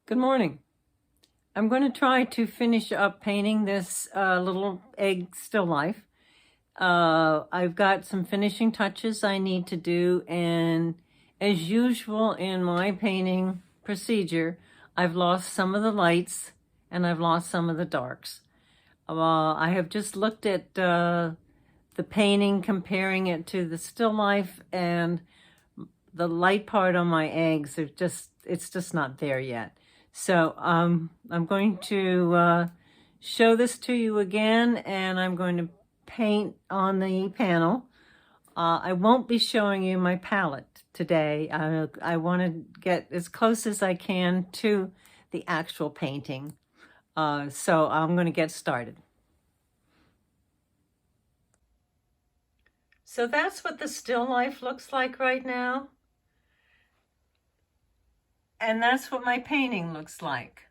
Good morning. I'm going to try to finish up painting this little egg still life. I've got some finishing touches I need to do, and as usual in my painting procedure, I've lost some of the lights and I've lost some of the darks. I have just looked at the painting, comparing it to the still life, and the light part on my eggs it's just not there yet. So I'm going to show this to you again, and I'm going to paint on the panel. I won't be showing you my palette today. I want to get as close as I can to the actual painting. So I'm going to get started. So that's what the still life looks like right now. And that's what my painting looks like.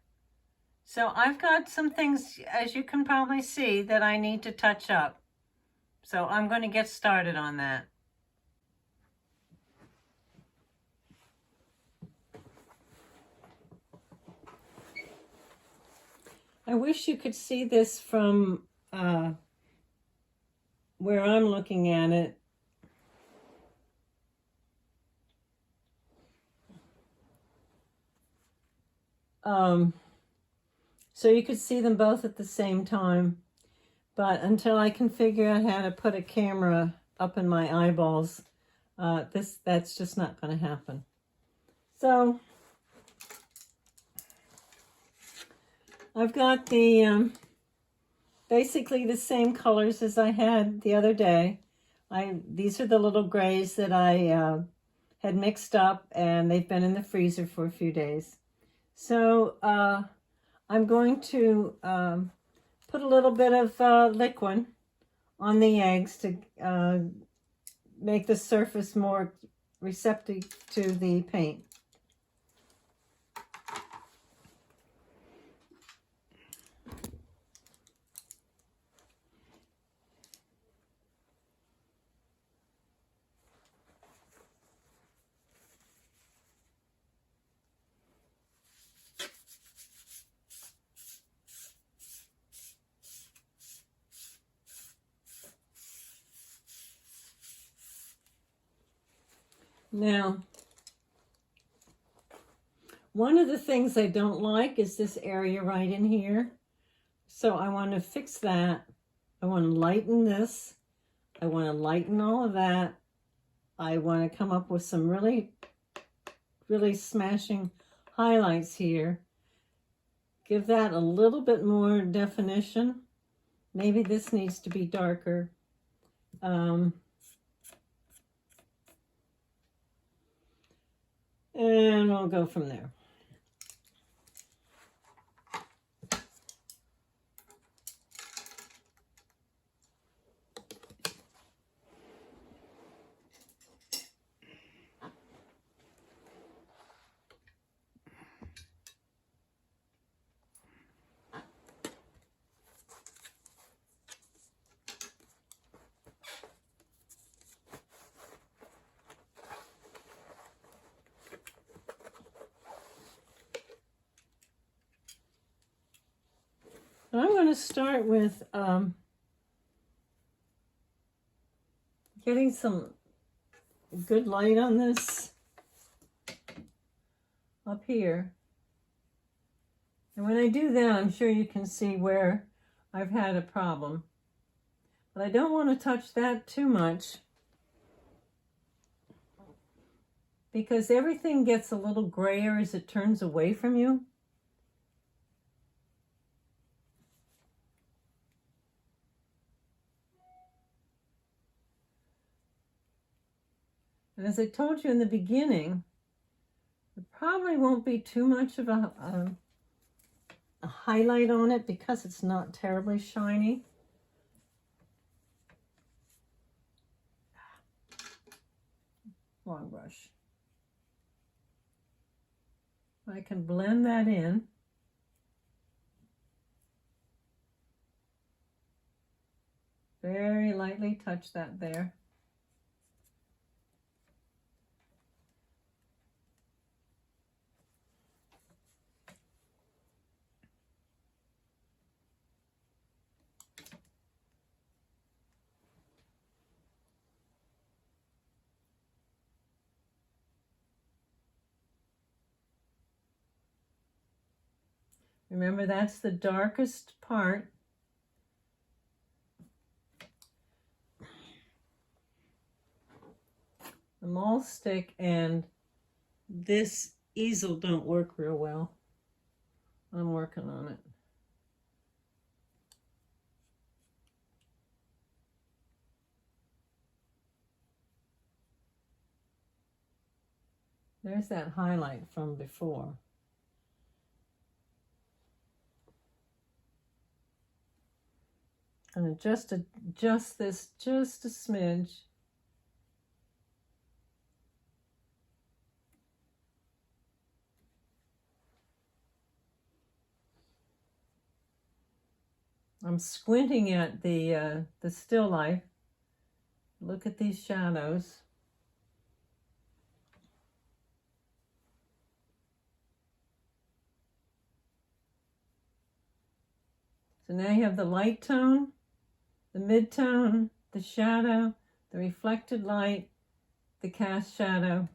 So I've got some things, as you can probably see, that I need to touch up. So I'm going to get started on that. I wish you could see this from where I'm looking at it. So you could see them both at the same time. But until I can figure out how to put a camera up in my eyeballs, that's just not going to happen. So I've got the basically the same colors as I had the other day. These are the little grays that I had mixed up, and they've been in the freezer for a few days. So I'm going to put a little bit of liquid on the eggs to make the surface more receptive to the paint. Now, one of the things I don't like is this area right in here. So I want to fix that. I want to lighten this. I want to lighten all of that. I want to come up with some really smashing highlights here. Give that a little bit more definition. Maybe this needs to be darker. And we'll go from there. I'm going to start with getting some good light on this up here. And when I do that, I'm sure you can see where I've had a problem. But I don't want to touch that too much, because everything gets a little grayer as it turns away from you. And as I told you in the beginning, there probably won't be too much of a highlight on it because it's not terribly shiny. Long brush. I can blend that in. Very lightly touch that there. Remember, that's the darkest part. The maul stick and this easel don't work real well. I'm working on it. There's that highlight from before. And adjust this just a smidge. I'm squinting at the still life. Look at these shadows. So now you have the light tone, the mid-tone, the shadow, the reflected light, the cast shadow.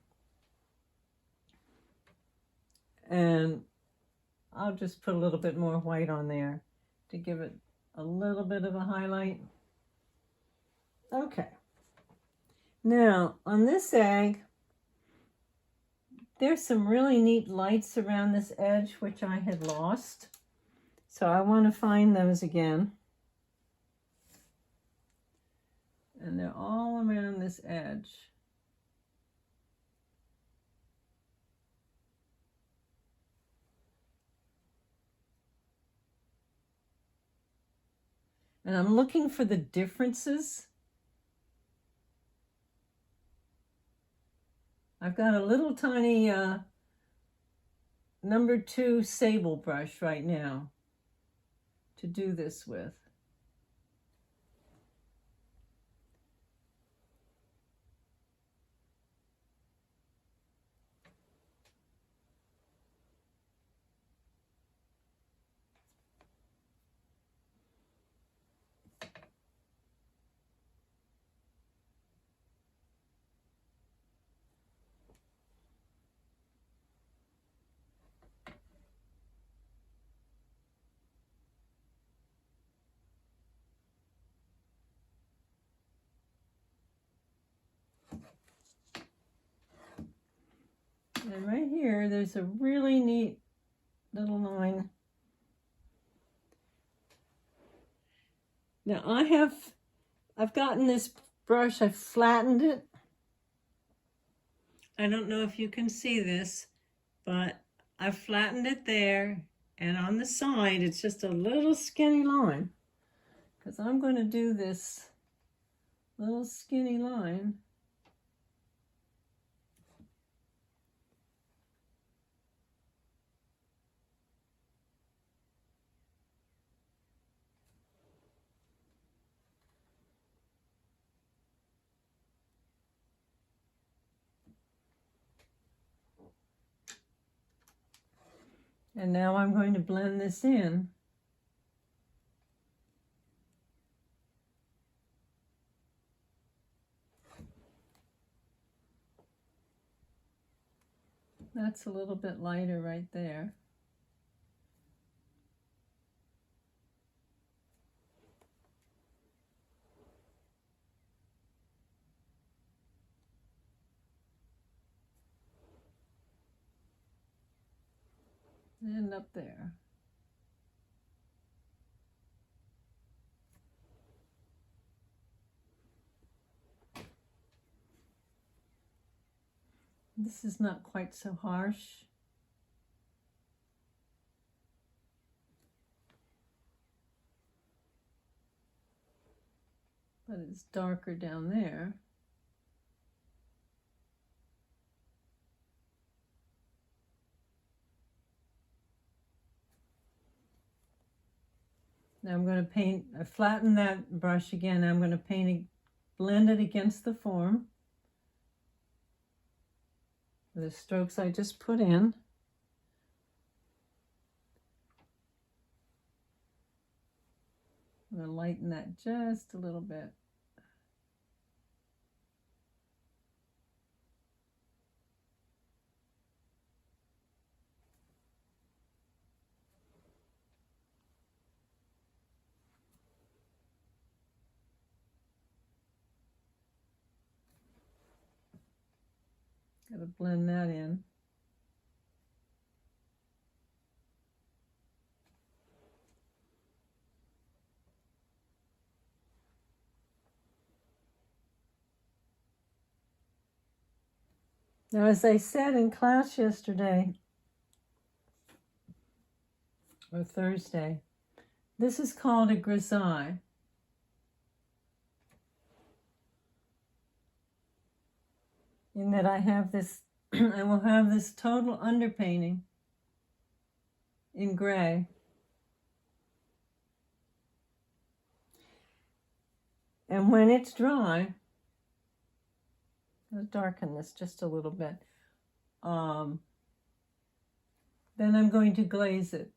And I'll just put a little bit more white on there to give it a little bit of a highlight. Okay. Now, on this egg, there's some really neat lights around this edge, which I had lost. So I want to find those again. And they're all around this edge. And I'm looking for the differences. I've got a little tiny number 2 sable brush right now to do this with. And right here, there's a really neat little line. Now I've gotten this brush, I've flattened it. I don't know if you can see this, but I've flattened it there, and on the side, it's just a little skinny line, because I'm going to do this little skinny line. And now I'm going to blend this in. That's a little bit lighter right there. And up there. This is not quite so harsh. But it's darker down there. Now I'm going to paint, I flatten that brush again. I'm going to paint it, blend it against the form. The strokes I just put in. I'm going to lighten that just a little bit. Gotta blend that in. Now, as I said in class yesterday, or Thursday, this is called a grisaille. In that I have this, I will have this total underpainting in gray. And when it's dry, I'll darken this just a little bit. Then I'm going to glaze it.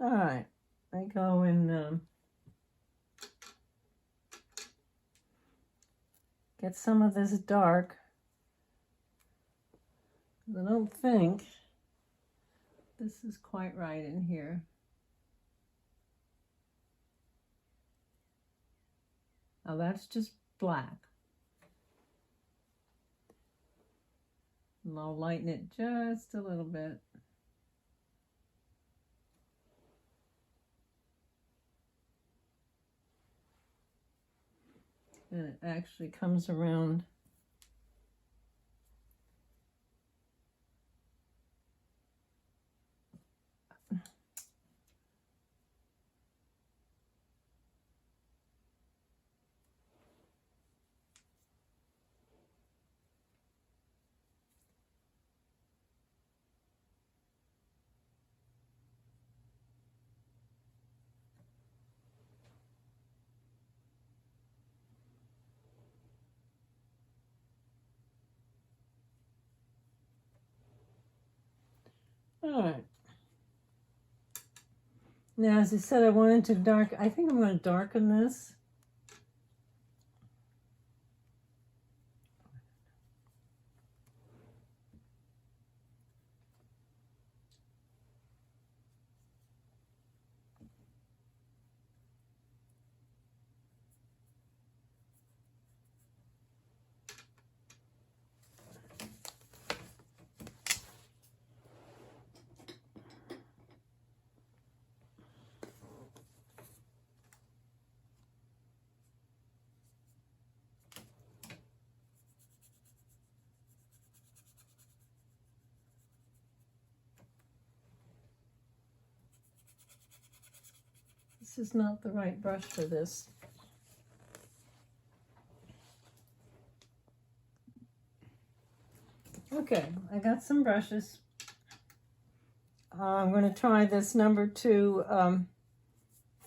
All right, I go and get some of this dark. I don't think this is quite right in here. Now that's just black. And I'll lighten it just a little bit. And it actually comes around. All right. Now, as I said, I wanted to darken. I think I'm going to darken this. This is not the right brush for this. Okay, I got some brushes. I'm going to try this number 2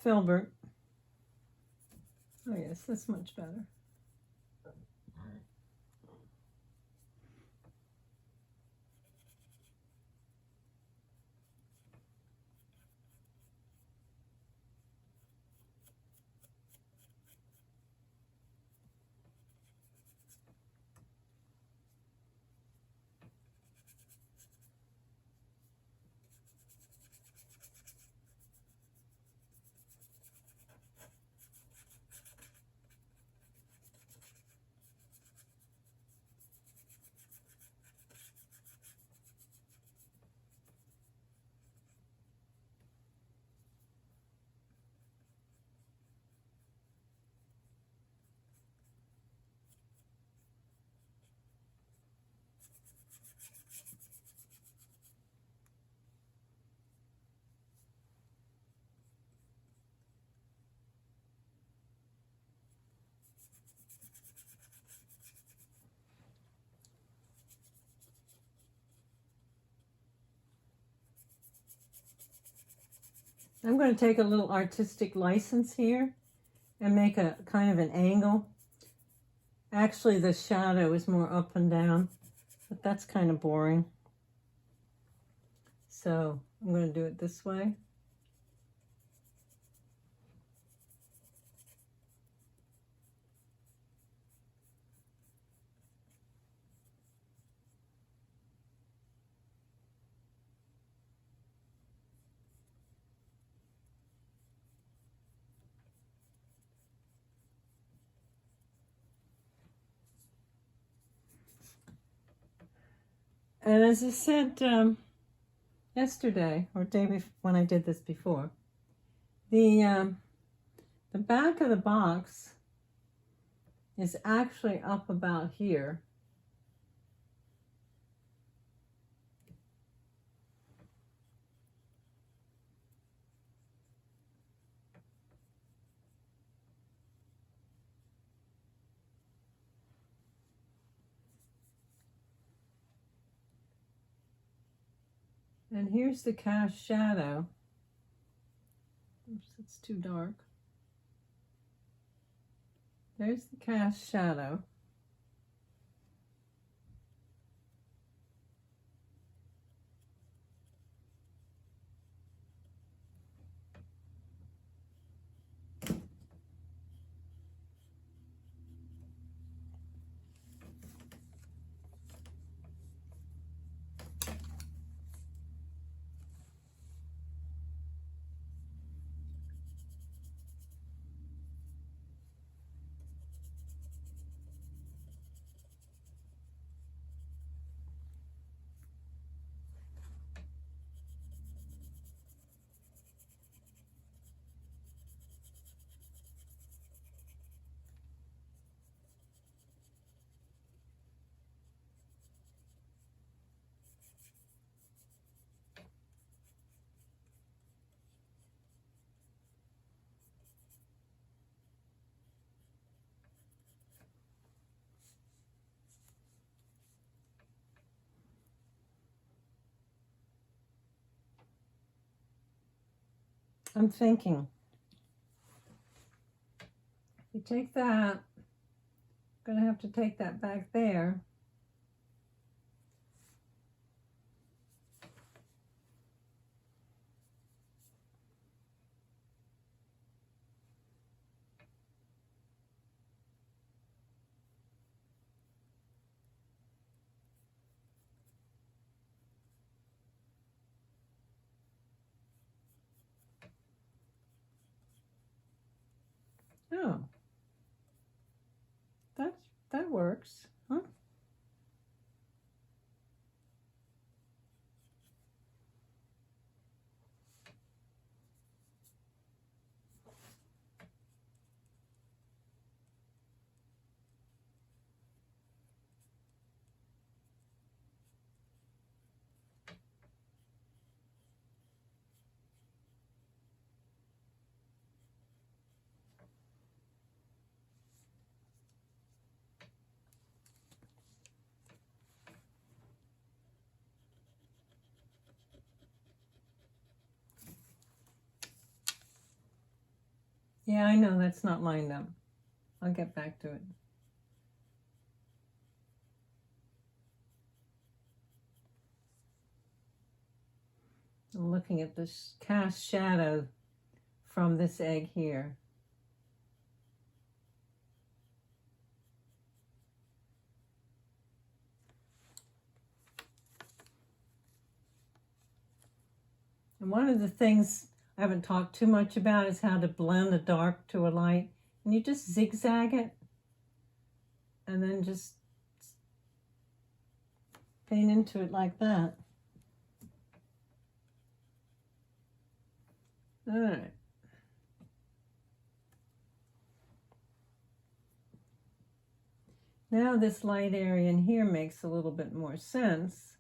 Filbert. Oh yes, that's much better. I'm going to take a little artistic license here and make a kind of an angle. Actually, the shadow is more up and down, but that's kind of boring. So I'm going to do it this way. And as I said yesterday, or day before, when I did this before, the back of the box is actually up about here. And here's the cast shadow. Oops, it's too dark. There's the cast shadow. I'm thinking, you take that, I'm gonna have to take that back there. Oh, that works, huh? Yeah, I know that's not lined up. I'll get back to it. I'm looking at this cast shadow from this egg here. And one of the things I haven't talked too much about is how to blend a dark to a light. And you just zigzag it and then just paint into it like that. All right. Now this light area in here makes a little bit more sense.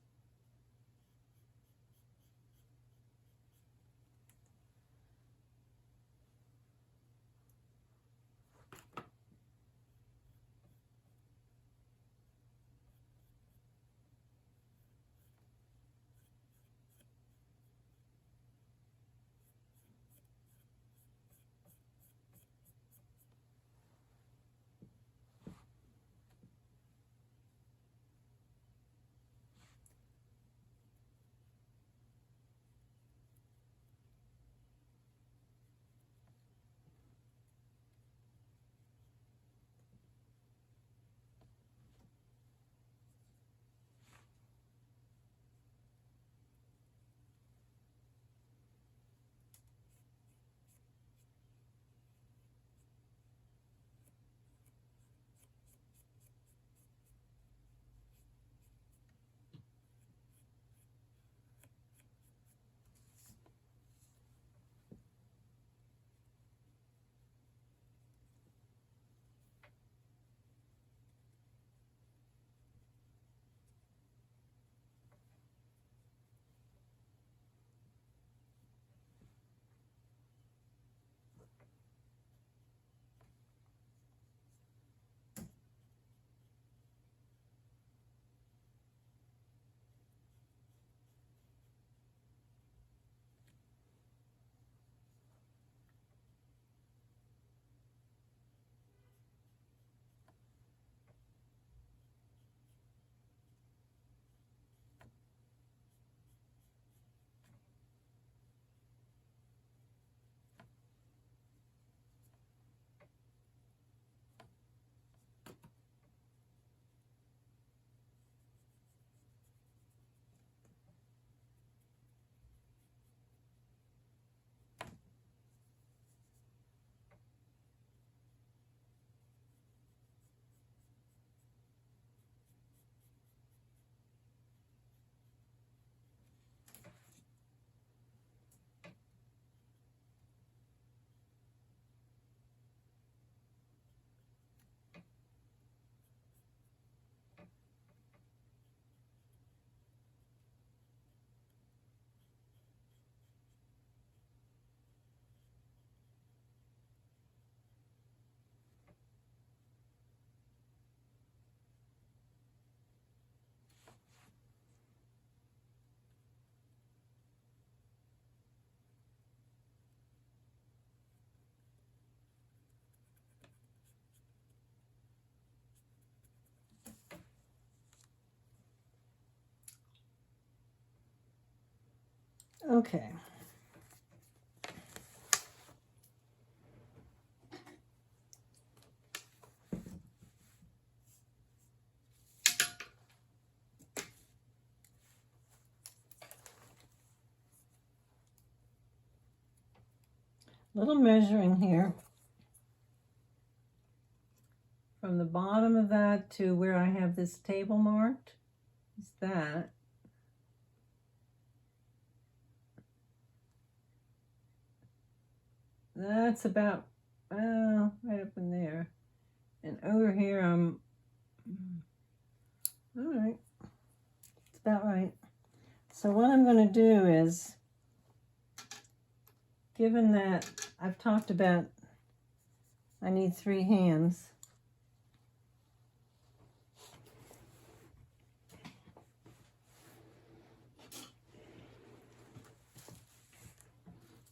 Okay. Little measuring here. From the bottom of that to where I have this table marked is that. That's about, well, right up in there. And over here, all right, it's about right. So what I'm going to do is, given that I've talked about I need 3 hands,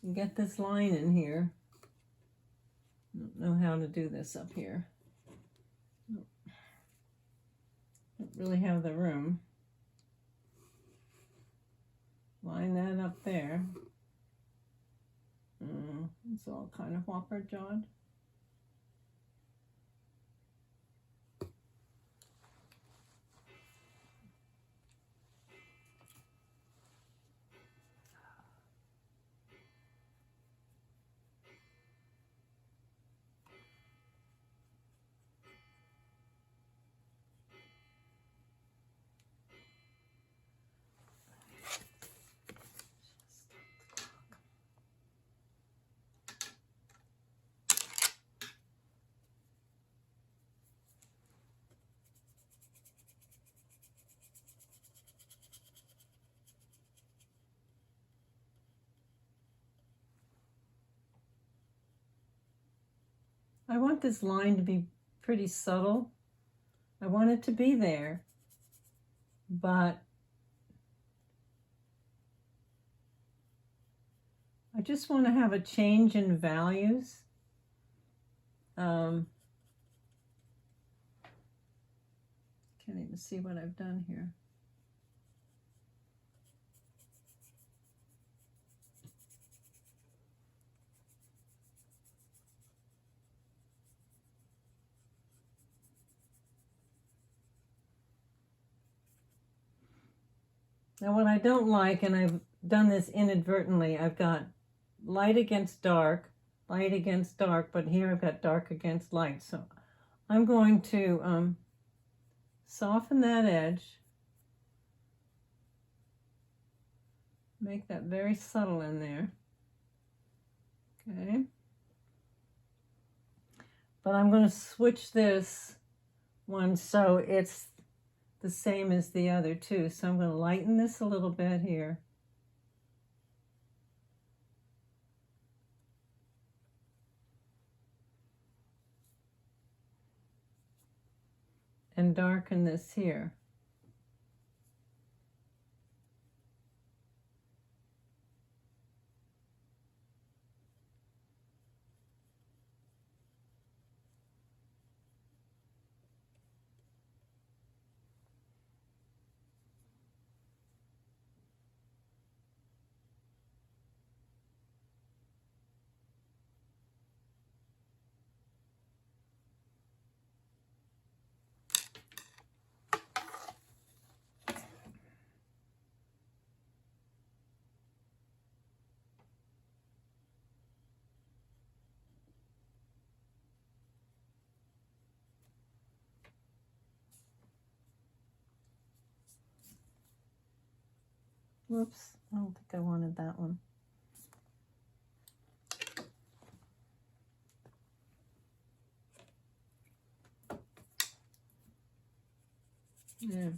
and get this line in here. I don't know how to do this up here. Don't really have the room. Line that up there. It's all kind of whopper-jawed. I want this line to be pretty subtle. I want it to be there, but I just want to have a change in values. Can't even see what I've done here. Now what I don't like, and I've done this inadvertently, I've got light against dark, but here I've got dark against light. So I'm going to soften that edge, make that very subtle in there. Okay. But I'm going to switch this one so it's the same as the other two. So I'm going to lighten this a little bit here. And darken this here. Whoops, I don't think I wanted that one. Yeah.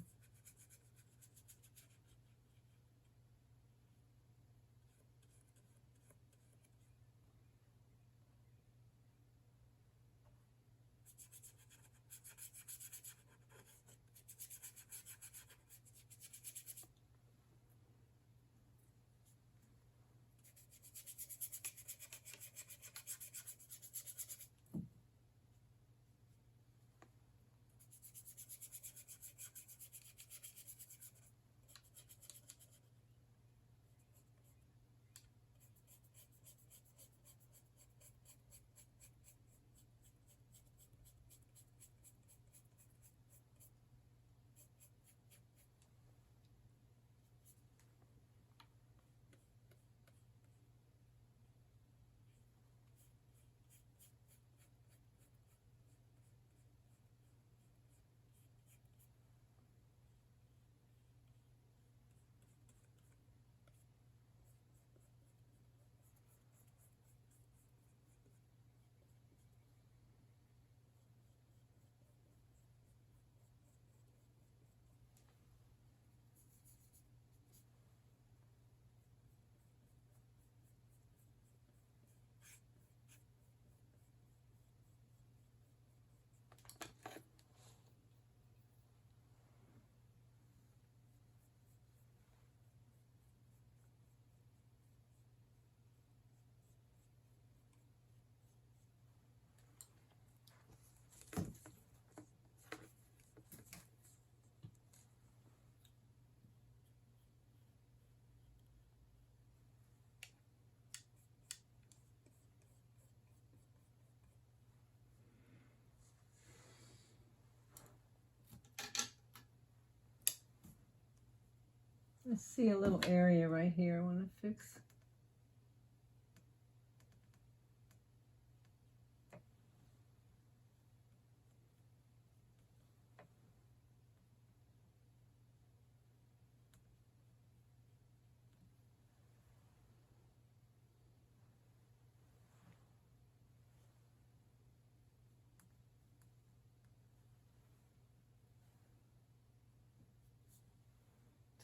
I see a little area right here I want to fix.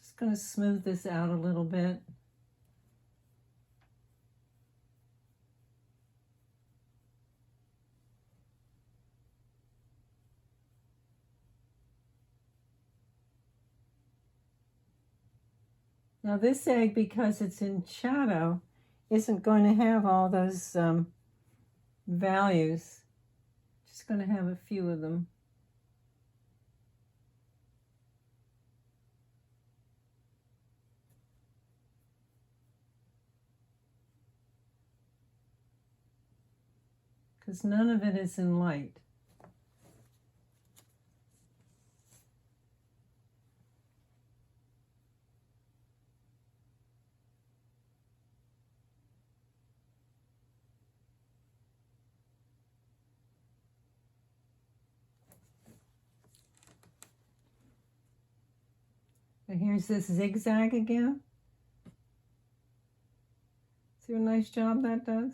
Just going to smooth this out a little bit. Now this egg, because it's in shadow, isn't going to have all those values. Just going to have a few of them. Because none of it is in light. And here's this zigzag again. See what a nice job that does?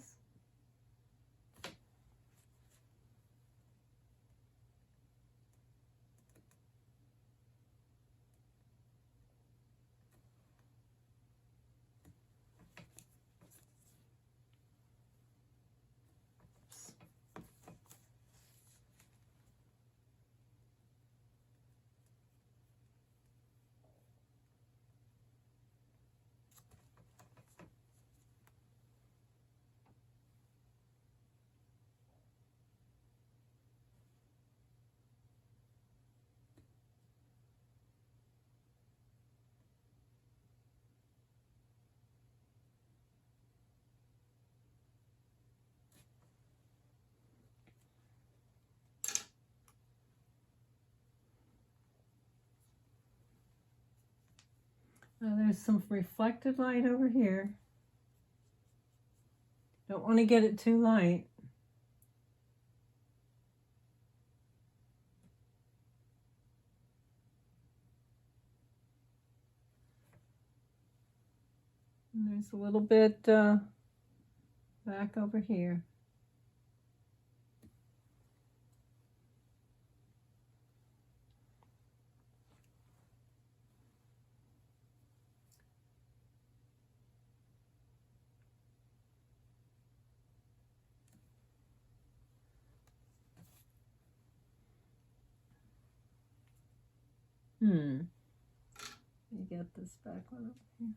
Now there's some reflected light over here. Don't want to get it too light. And there's a little bit back over here. Let me get this back one up here.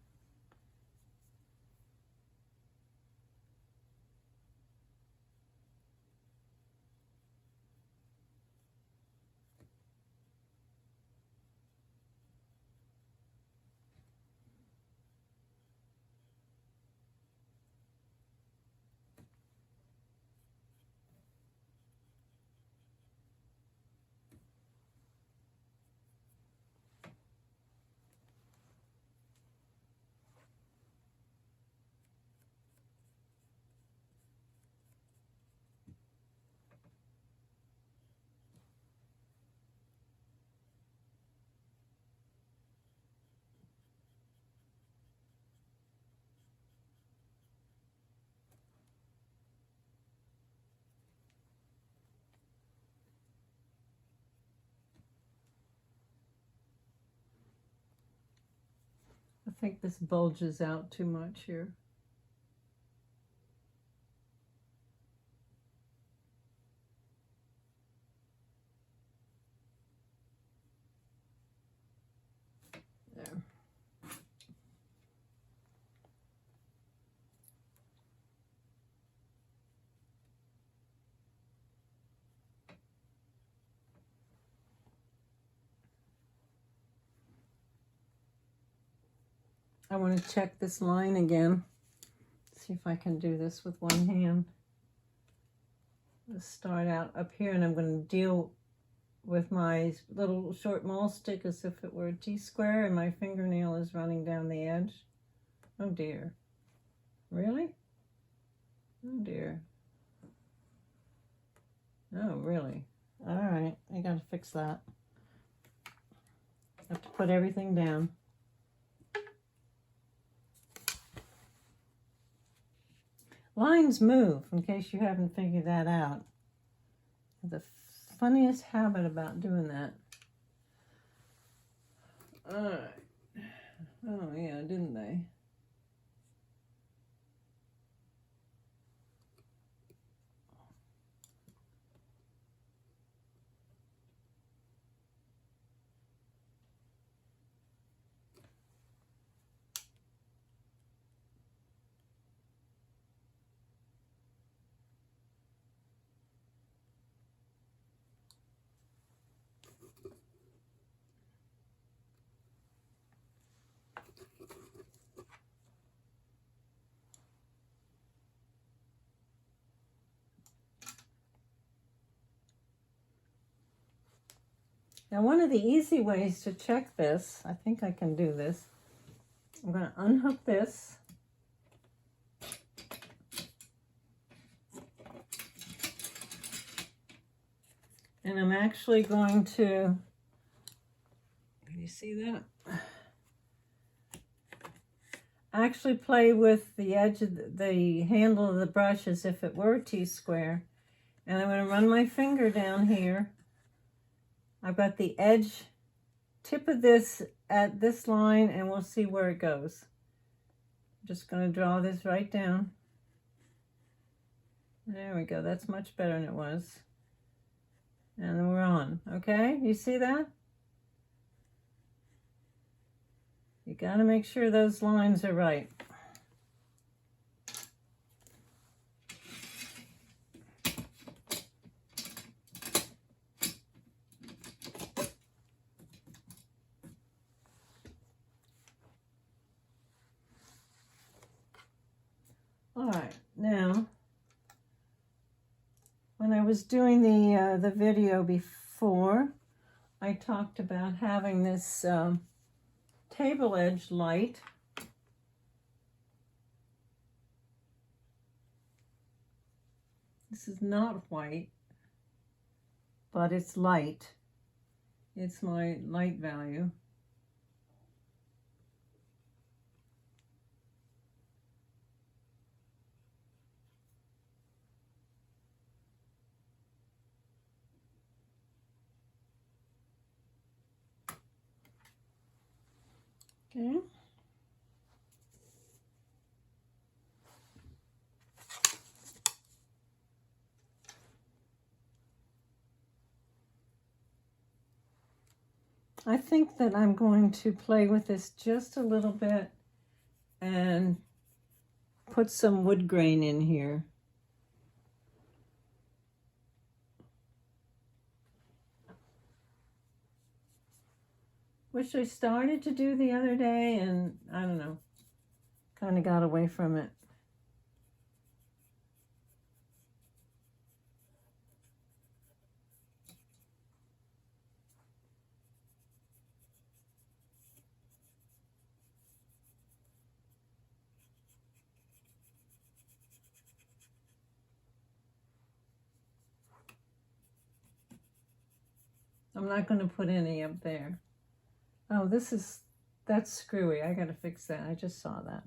I think this bulges out too much here. There. I want to check this line again. See if I can do this with one hand. Let's start out up here, and I'm going to deal with my little short mole stick as if it were a T-square, and my fingernail is running down the edge. Oh dear. Really? Oh dear. Oh, really? All right, I gotta fix that. I have to put everything down. Lines move, in case you haven't figured that out. The funniest habit about doing that. All right. Oh, yeah, didn't they? Now, one of the easy ways to check this, I think I can do this. I'm going to unhook this. And I'm actually going to, can you see that? Actually play with the edge of the handle of the brush as if it were a T-square. And I'm going to run my finger down here. I've got the edge tip of this at this line, and we'll see where it goes. I'm just going to draw this right down. There we go. That's much better than it was. And then we're on. Okay, you see that? You got to make sure those lines are right. All right, now, when I was doing the video before, I talked about having this table edge light. This is not white, but it's light. It's my light value. Okay. I think that I'm going to play with this just a little bit and put some wood grain in here. Which I started to do the other day, and I don't know, kind of got away from it. I'm not going to put any up there. Oh, that's screwy. I got to fix that. I just saw that.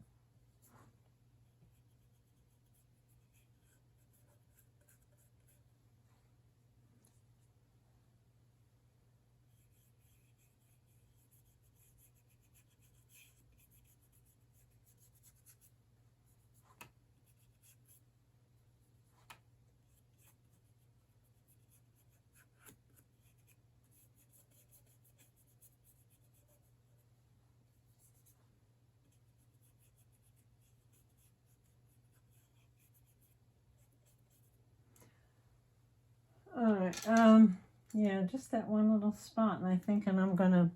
All right, yeah, just that one little spot, and I'm gonna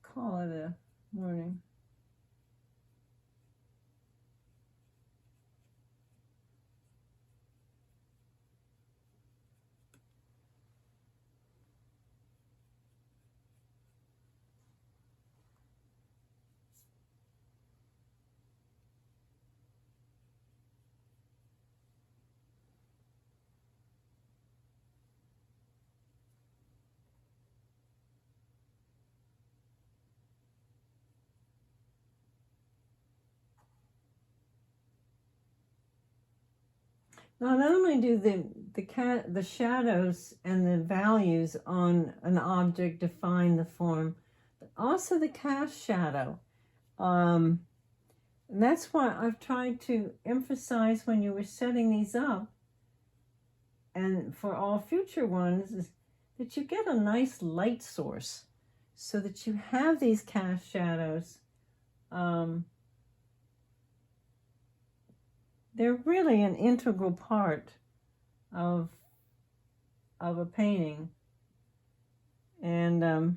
call it a morning. Not only do the shadows and the values on an object define the form, but also the cast shadow. And that's why I've tried to emphasize when you were setting these up, and for all future ones, is that you get a nice light source so that you have these cast shadows. They're really an integral part of a painting, and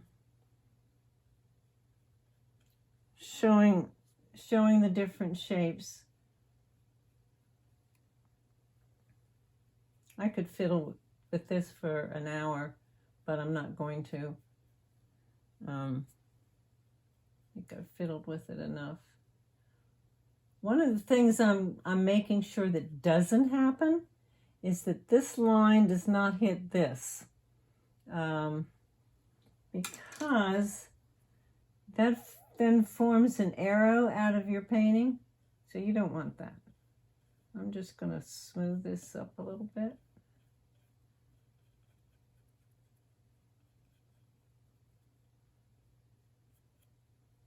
showing the different shapes. I could fiddle with this for an hour, but I'm not going to. I think I've fiddled with it enough. One of the things I'm making sure that doesn't happen is that this line does not hit this, because that then forms an arrow out of your painting, so you don't want that. I'm just going to smooth this up a little bit.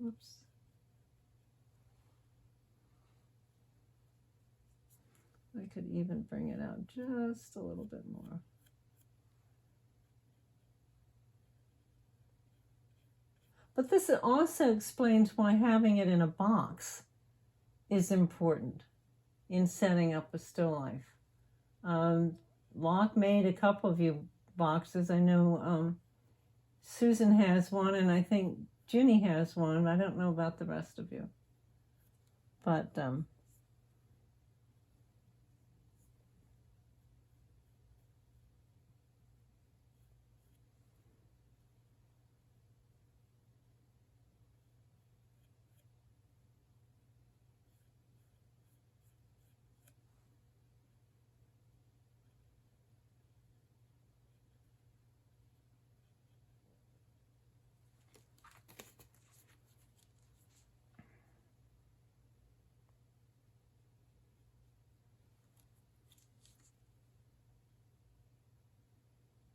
Oops. I could even bring it out just a little bit more. But this also explains why having it in a box is important in setting up a still life. Locke made a couple of you boxes. I know Susan has one, and I think Ginny has one. I don't know about the rest of you. But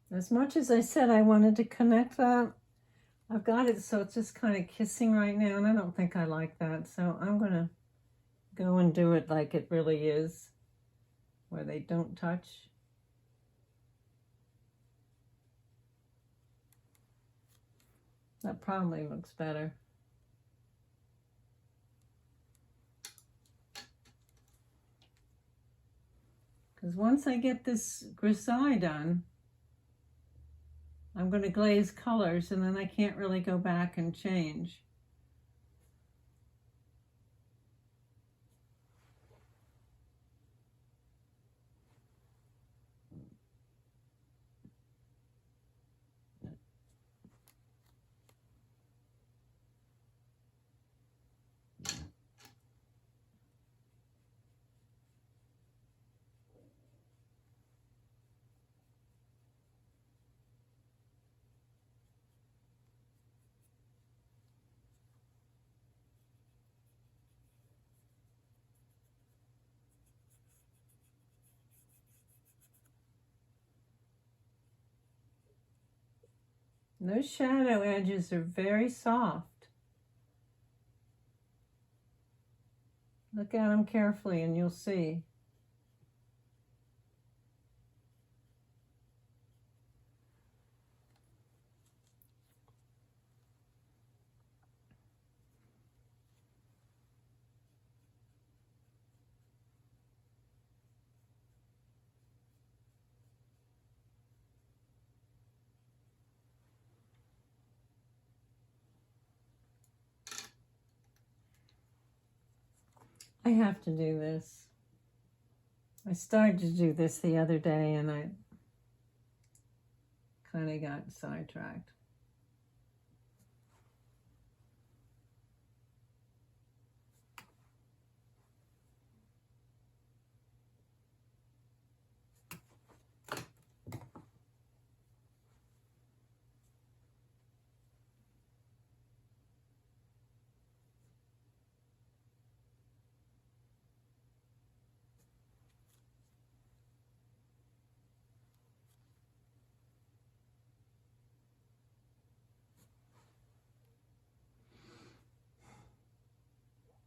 as much as I said I wanted to connect that, I've got it so it's just kind of kissing right now, and I don't think I like that. So I'm going to go and do it like it really is, where they don't touch. That probably looks better. Because once I get this grisaille done, I'm going to glaze colors, and then I can't really go back and change. And those shadow edges are very soft. Look at them carefully and you'll see. I have to do this. I started to do this the other day and I kind of got sidetracked.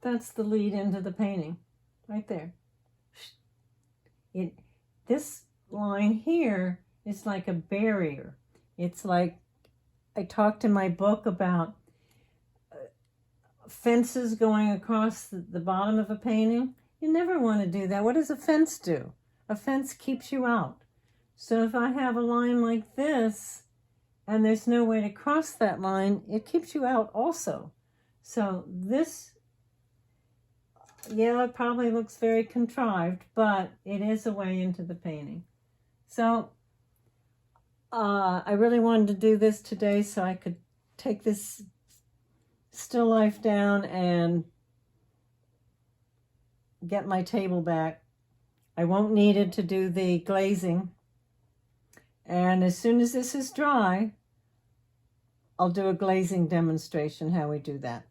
That's the lead into the painting, right there. This line here is like a barrier. It's like, I talked in my book about fences going across the bottom of a painting. You never want to do that. What does a fence do? A fence keeps you out. So if I have a line like this and there's no way to cross that line, it keeps you out also. So this, yeah, it probably looks very contrived, but it is a way into the painting. So I really wanted to do this today so I could take this still life down and get my table back. I won't need it to do the glazing. And as soon as this is dry, I'll do a glazing demonstration how we do that.